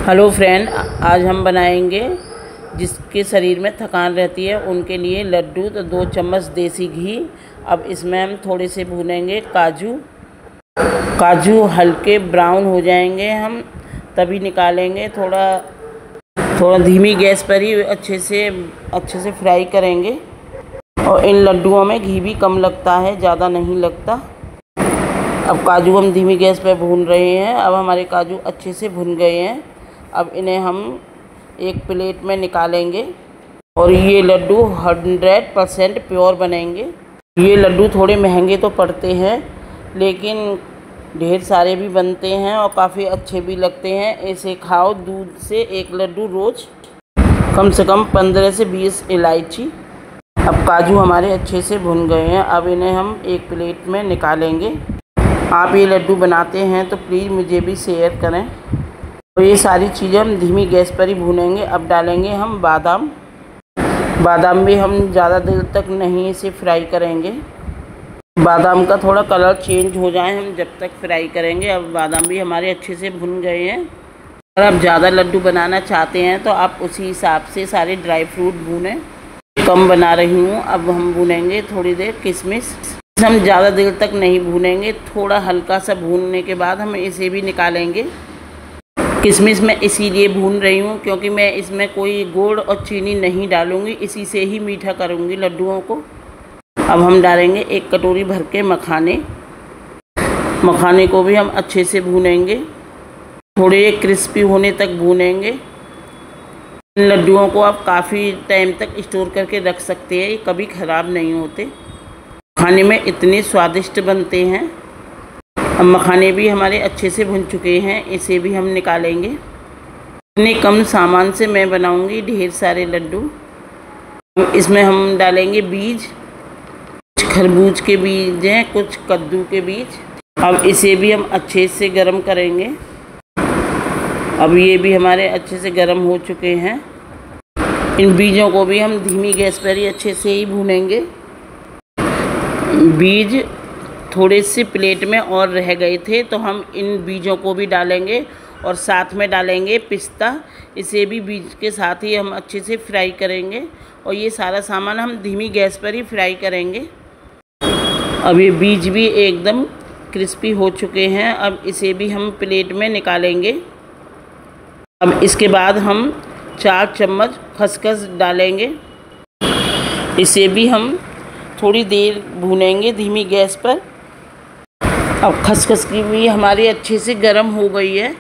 Hello friend, आज हम बनाएंगे जिसके शरीर में थकान रहती है उनके लिए लड्डू। तो 2 चम्मच देसी घी। अब इसमें हम थोड़े से भूनेंगे काजू हल्के ब्राउन हो जाएंगे हम तभी निकालेंगे। थोड़ा धीमी गैस पर ही अच्छे से फ्राई करेंगे। और इन लड्डुओं में घी भी कम लगता है, ज़्यादा नहीं लगता। अब काजू हम धीमी गैस पर भून रहे हैं। अब हमारे काजू अच्छे से भुन गए हैं। अब इन्हें हम एक प्लेट में निकालेंगे और ये लड्डू 100% प्योर बनेंगे। ये लड्डू थोड़े महंगे तो पड़ते हैं लेकिन ढेर सारे भी बनते हैं और काफ़ी अच्छे भी लगते हैं। इसे खाओ दूध से 1 लड्डू रोज़, कम से कम 15 से 20 इलायची। अब काजू हमारे अच्छे से भुन गए हैं। अब इन्हें हम एक प्लेट में निकालेंगे। आप ये लड्डू बनाते हैं तो प्लीज़ मुझे भी शेयर करें। तो ये सारी चीज़ें हम धीमी गैस पर ही भूनेंगे। अब डालेंगे हम बादाम भी हम ज़्यादा देर तक नहीं इसे फ्राई करेंगे। बादाम का थोड़ा कलर चेंज हो जाए हम जब तक फ्राई करेंगे। अब बादाम भी हमारे अच्छे से भुन गए हैं। अगर आप ज़्यादा लड्डू बनाना चाहते हैं तो आप उसी हिसाब से सारे ड्राई फ्रूट भूनें। कम बना रही हूँ। अब हम भूनेंगे थोड़ी देर किशमिश। हम ज़्यादा देर तक नहीं भूनेंगे, थोड़ा हल्का सा भूनने के बाद हम इसे भी निकालेंगे। किशमिश मैं इसीलिए भून रही हूँ क्योंकि मैं इसमें कोई गुड़ और चीनी नहीं डालूँगी, इसी से ही मीठा करूँगी लड्डुओं को। अब हम डालेंगे 1 कटोरी भर के मखाने को भी हम अच्छे से भूनेंगे, थोड़े क्रिस्पी होने तक भूनेंगे। इन लड्डुओं को आप काफ़ी टाइम तक स्टोर करके रख सकते हैं, ये कभी ख़राब नहीं होते। खाने में इतने स्वादिष्ट बनते हैं। अब मखाने भी हमारे अच्छे से भुन चुके हैं, इसे भी हम निकालेंगे। इतने कम सामान से मैं बनाऊंगी ढेर सारे लड्डू। इसमें हम डालेंगे बीज, कुछ खरबूज के बीज हैं, कुछ कद्दू के बीज। अब इसे भी हम अच्छे से गर्म करेंगे। अब ये भी हमारे अच्छे से गर्म हो चुके हैं। इन बीजों को भी हम धीमी गैस पर ही अच्छे से ही भूनेंगे। बीज थोड़े से प्लेट में और रह गए थे तो हम इन बीजों को भी डालेंगे और साथ में डालेंगे पिस्ता। इसे भी बीज के साथ ही हम अच्छे से फ्राई करेंगे और ये सारा सामान हम धीमी गैस पर ही फ्राई करेंगे। अब ये बीज भी एकदम क्रिस्पी हो चुके हैं। अब इसे भी हम प्लेट में निकालेंगे। अब इसके बाद हम 4 चम्मच खसखस डालेंगे। इसे भी हम थोड़ी देर भूनेंगे धीमी गैस पर। अब खसखस की भी हमारी अच्छे से गर्म हो गई है।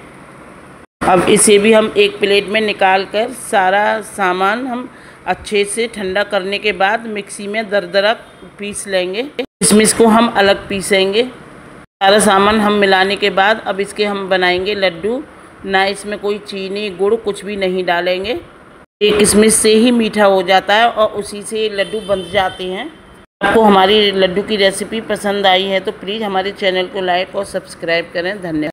अब इसे भी हम एक प्लेट में निकाल कर सारा सामान हम अच्छे से ठंडा करने के बाद मिक्सी में दरदरा पीस लेंगे। किशमिश को हम अलग पीसेंगे। सारा सामान हम मिलाने के बाद अब इसके हम बनाएंगे लड्डू। ना इसमें कोई चीनी गुड़ कुछ भी नहीं डालेंगे। ये किशमिश से ही मीठा हो जाता है और उसी से लड्डू बन जाते हैं। आपको हमारी लड्डू की रेसिपी पसंद आई है तो प्लीज़ हमारे चैनल को लाइक और सब्सक्राइब करें। धन्यवाद।